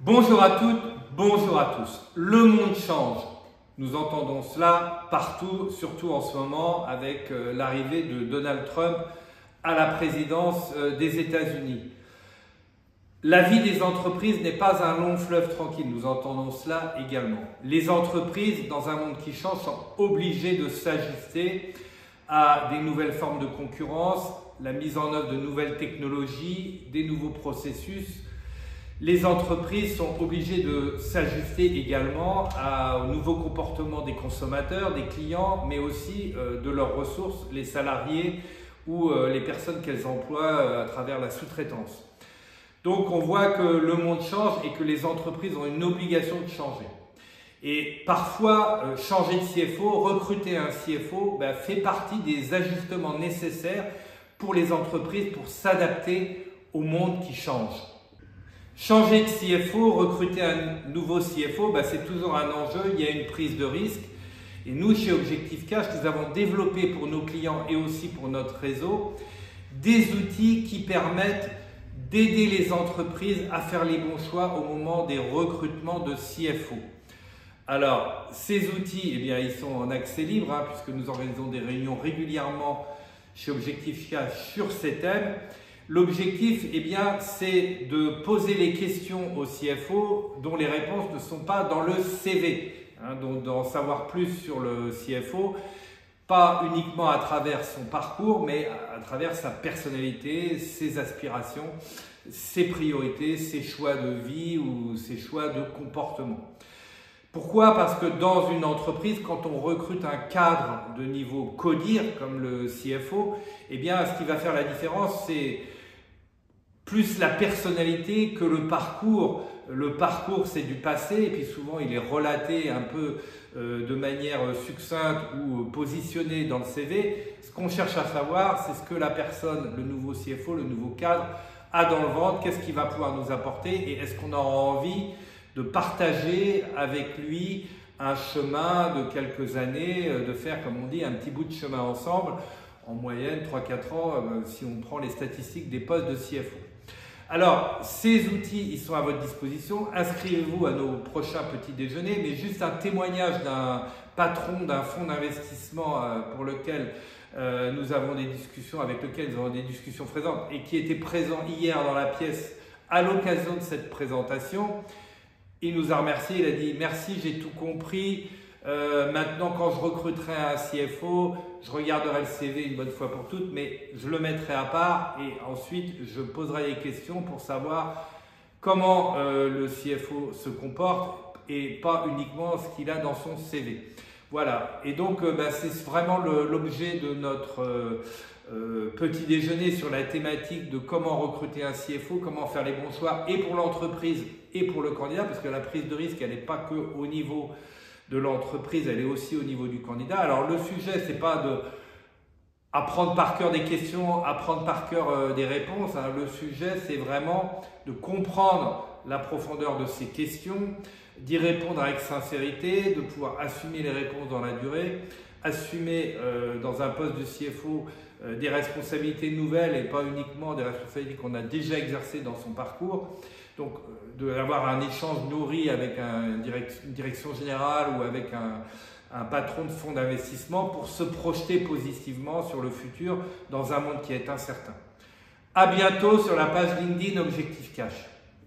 Bonjour à toutes, bonjour à tous. Le monde change. Nous entendons cela partout, surtout en ce moment avec l'arrivée de Donald Trump à la présidence des États-Unis. La vie des entreprises n'est pas un long fleuve tranquille, nous entendons cela également. Les entreprises, dans un monde qui change, sont obligées de s'ajuster à des nouvelles formes de concurrence, la mise en œuvre de nouvelles technologies, des nouveaux processus. Les entreprises sont obligées de s'ajuster également aux nouveaux comportements des consommateurs, des clients, mais aussi de leurs ressources, les salariés ou les personnes qu'elles emploient à travers la sous-traitance. Donc on voit que le monde change et que les entreprises ont une obligation de changer. Et parfois, changer de CFO, recruter un CFO, fait partie des ajustements nécessaires pour les entreprises pour s'adapter au monde qui change. Changer de CFO, recruter un nouveau CFO, c'est toujours un enjeu, il y a une prise de risque. Et nous, chez Objectif Cash, nous avons développé pour nos clients et aussi pour notre réseau des outils qui permettent d'aider les entreprises à faire les bons choix au moment des recrutements de CFO. Alors, ces outils, ils sont en accès libre, puisque nous organisons des réunions régulièrement chez Objectif Cash sur ces thèmes. L'objectif, c'est de poser les questions au CFO dont les réponses ne sont pas dans le CV, donc d'en savoir plus sur le CFO, pas uniquement à travers son parcours, mais à travers sa personnalité, ses aspirations, ses priorités, ses choix de vie ou ses choix de comportement. Pourquoi? Parce que dans une entreprise, quand on recrute un cadre de niveau CODIR, comme le CFO, ce qui va faire la différence, c'est plus la personnalité que le parcours. Le parcours, c'est du passé, et puis souvent, il est relaté un peu de manière succincte ou positionnée dans le CV. Ce qu'on cherche à savoir, c'est ce que la personne, le nouveau CFO, le nouveau cadre, a dans le ventre, qu'est-ce qu'il va pouvoir nous apporter, et est-ce qu'on aura envie de partager avec lui un chemin de quelques années, de faire, comme on dit, un petit bout de chemin ensemble, en moyenne 3-4 ans, si on prend les statistiques des postes de CFO. Alors, ces outils, ils sont à votre disposition. Inscrivez-vous à nos prochains petits déjeuners, mais juste un témoignage d'un patron d'un fonds d'investissement pour lequel nous avons des discussions, avec lequel nous avons des discussions fréquentes et qui était présent hier dans la pièce à l'occasion de cette présentation. Il nous a remercié, il a dit « Merci, j'ai tout compris. Maintenant, quand je recruterai un CFO, je regarderai le CV une bonne fois pour toutes, mais je le mettrai à part et ensuite, je poserai des questions pour savoir comment le CFO se comporte et pas uniquement ce qu'il a dans son CV. » Voilà, et donc c'est vraiment l'objet de notre petit déjeuner sur la thématique de comment recruter un CFO, comment faire les bons choix et pour l'entreprise et pour le candidat, parce que la prise de risque, elle n'est pas que au niveau de l'entreprise, elle est aussi au niveau du candidat. Alors le sujet, c'est pas de apprendre par cœur des questions, apprendre par cœur des réponses. Le sujet, c'est vraiment de comprendre la profondeur de ces questions, d'y répondre avec sincérité, de pouvoir assumer les réponses dans la durée, assumer dans un poste de CFO des responsabilités nouvelles et pas uniquement des responsabilités qu'on a déjà exercées dans son parcours. Donc, d'avoir un échange nourri avec une direction générale ou avec un patron de fonds d'investissement pour se projeter positivement sur le futur dans un monde qui est incertain. À bientôt sur la page LinkedIn Objectif Cash.